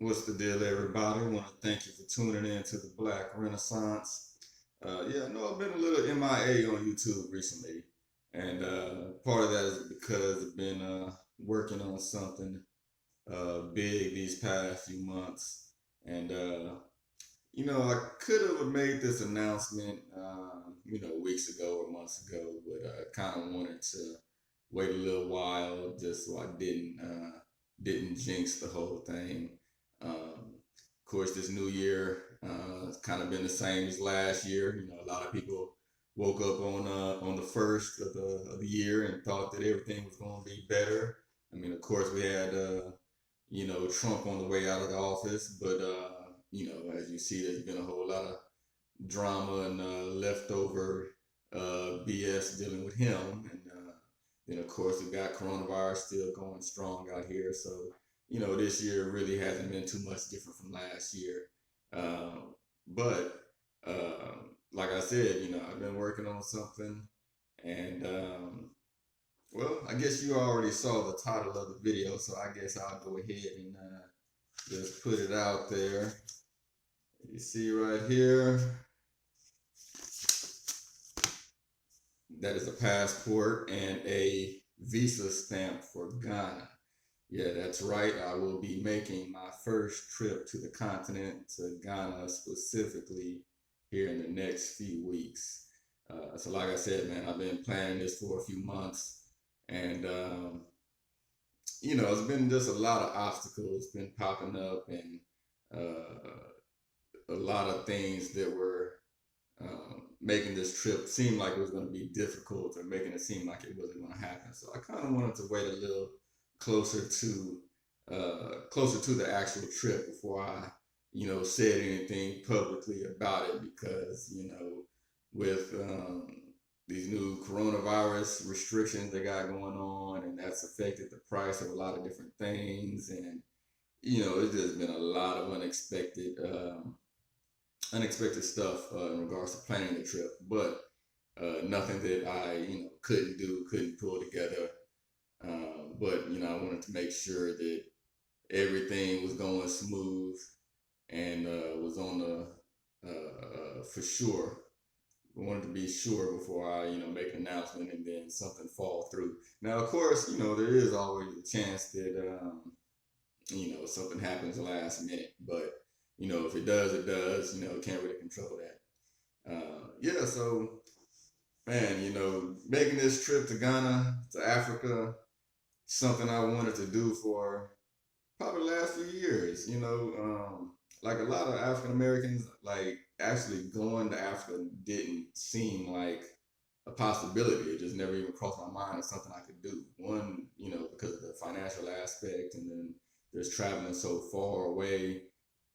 What's the deal, everybody? I want to thank you for tuning in to the Black Renaissance. Yeah, I know I've been a little MIA on YouTube recently, and part of that is because I've been working on something big these past few months, and I could have made this announcement, weeks ago or months ago, but I kind of wanted to wait a little while just so I didn't jinx the whole thing. Of course, this new year it's kind of been the same as last year. A lot of people woke up on the first of the year and thought that everything was going to be better. I mean, of course, we had Trump on the way out of the office, but as you see, there's been a whole lot of drama and leftover BS dealing with him. And then, of course, we got coronavirus still going strong out here. So, this year really hasn't been too much different from last year. But like I said, I've been working on something. And, well, I guess you already saw the title of the video. So I guess I'll go ahead and just put it out there. You see right here, that is a passport and a visa stamp for Ghana. Yeah, that's right. I will be making my first trip to the continent, to Ghana specifically, here in the next few weeks. So, like I said, man, I've been planning this for a few months, and it's been just a lot of obstacles been popping up, and a lot of things that were making this trip seem like it was going to be difficult, or making it seem like it wasn't going to happen. So I kind of wanted to wait a little closer to closer to the actual trip before I said anything publicly about it, because with these new coronavirus restrictions they got going on, and that's affected the price of a lot of different things. And it's just been a lot of unexpected stuff in regards to planning the trip, but nothing that I couldn't pull together. But I wanted to make sure that everything was going smooth, and was on the for sure. I wanted to be sure before I make an announcement and then something fall through. Now, of course, there is always a chance that something happens last minute, but if it does, it does. Can't really control that. Yeah, so man, making this trip to Ghana, to Africa, something I wanted to do for probably the last few years. Like a lot of African Americans, like actually going to Africa didn't seem like a possibility. It just never even crossed my mind as something I could do. One, because of the financial aspect, and then just traveling so far away.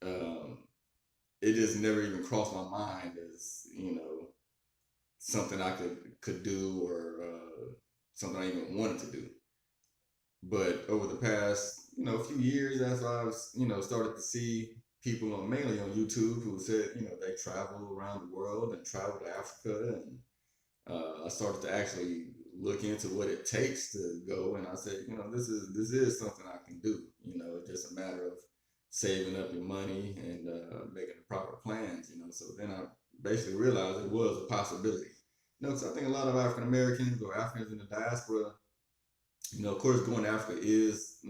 Um, it just never even crossed my mind as something I could do, or something I even wanted to do. But over the past few years, as I've started to see people mainly on YouTube who said they travel around the world and travel to Africa, and I started to actually look into what it takes to go, and I said, this is something I can do. It's just a matter of saving up your money and making the proper plans. So then I basically realized it was a possibility. Because I think a lot of African Americans or Africans in the diaspora, of course, going to Africa is a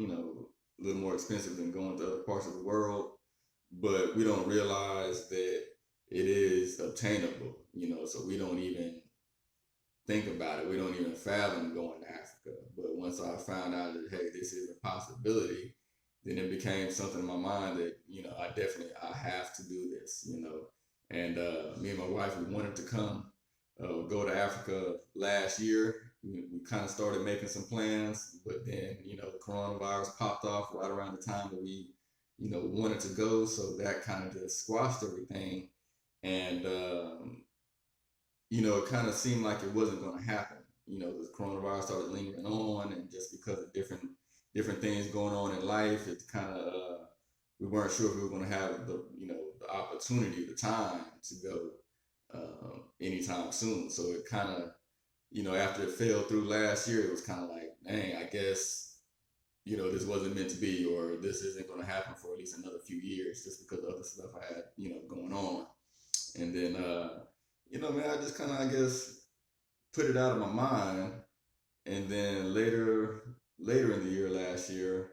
little more expensive than going to other parts of the world, but we don't realize that it is obtainable. So we don't even think about it. We don't even fathom going to Africa. But once I found out that, hey, this is a possibility, then it became something in my mind that I have to do this. And me and my wife, we wanted to come go to Africa last year. We kind of started making some plans, but then the coronavirus popped off right around the time that we wanted to go, so that kind of just squashed everything. And it kind of seemed like it wasn't going to happen. The coronavirus started lingering on, and just because of different things going on in life, it kind of we weren't sure if we were going to have the opportunity, the time to go anytime soon. So it kind of after it fell through last year, it was kind of like, dang, I guess this wasn't meant to be, or this isn't going to happen for at least another few years, just because of other stuff I had, going on. And then, man, I just kind of, I guess, put it out of my mind. And then later in the year last year,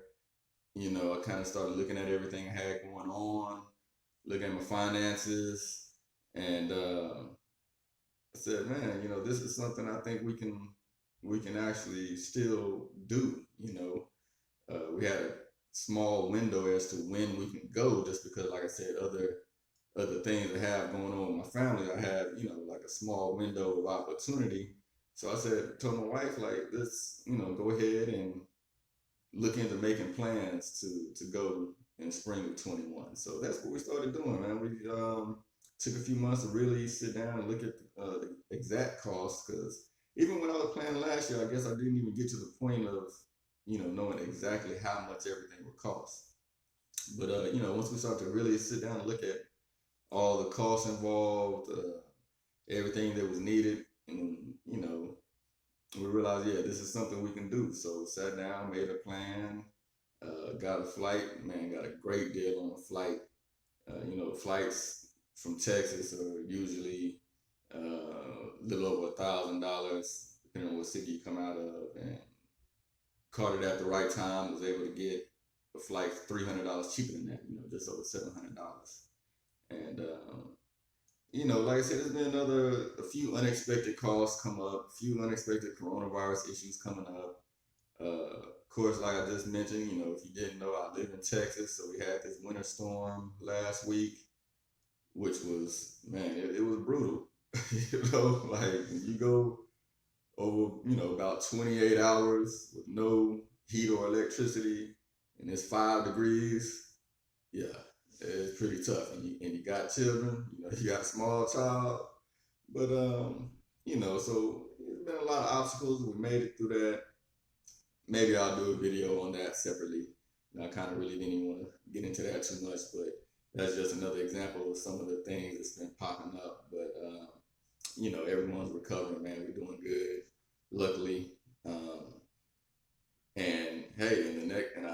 I kind of started looking at everything I had going on, looking at my finances, and I said, man, this is something I think we can actually still do. We had a small window as to when we can go, just because, like I said, other things I have going on with my family. I have, like a small window of opportunity. So I told my wife, like, let's, go ahead and look into making plans to go in spring of 21. So that's what we started doing, man. We took a few months to really sit down and look at the exact costs, because even when I was planning last year, I guess I didn't even get to the point of knowing exactly how much everything would cost. But once we start to really sit down and look at all the costs involved, everything that was needed, and we realized, yeah, this is something we can do. So sat down, made a plan, got a flight. Man, got a great deal on a flight. Flights from Texas are usually a little over $1,000, depending on what city you come out of. And caught it at the right time. Was able to get a flight $300 cheaper than that. Just over $700. And like I said, there's been a few unexpected costs come up, a few unexpected coronavirus issues coming up. Of course, like I just mentioned, if you didn't know, I live in Texas, so we had this winter storm last week, which was, man, it was brutal. Like you go over, about 28 hours with no heat or electricity, and it's 5 degrees. Yeah, it's pretty tough. And you got children, you got a small child. But, so there's been a lot of obstacles. We made it through that. Maybe I'll do a video on that separately. I kind of really didn't even want to get into that too much, but that's just another example of some of the things that's been popping up. But, everyone's recovering, man. We're doing good, luckily. And hey, in the next, and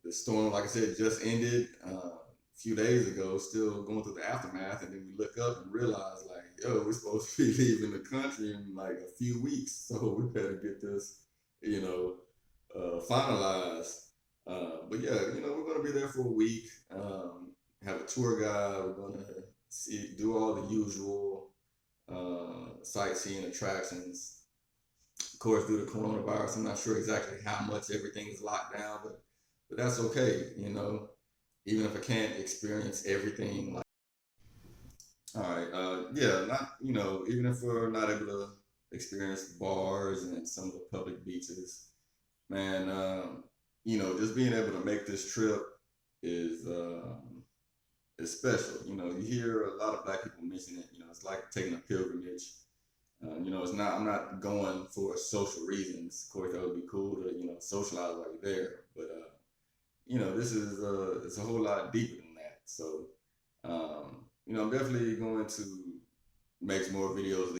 the storm, like I said, just ended a few days ago. Still going through the aftermath, and then we look up and realize, like, yo, we're supposed to be leaving the country in like a few weeks, so we better get this, finalized. But yeah, we're gonna be there for a week. Have a tour guide. We're gonna do all the usual sightseeing attractions. Of course, due to coronavirus, I'm not sure exactly how much everything is locked down, but that's okay. Even if I can't experience everything. All right, yeah, not even if we're not able to experience bars and some of the public beaches, man. Just being able to make this trip is is special. You hear a lot of Black people mention it. It's like taking a pilgrimage. It's not. I'm not going for social reasons. Of course, that would be cool to socialize while you're there. But this is it's a whole lot deeper than that. So I'm definitely going to make some more videos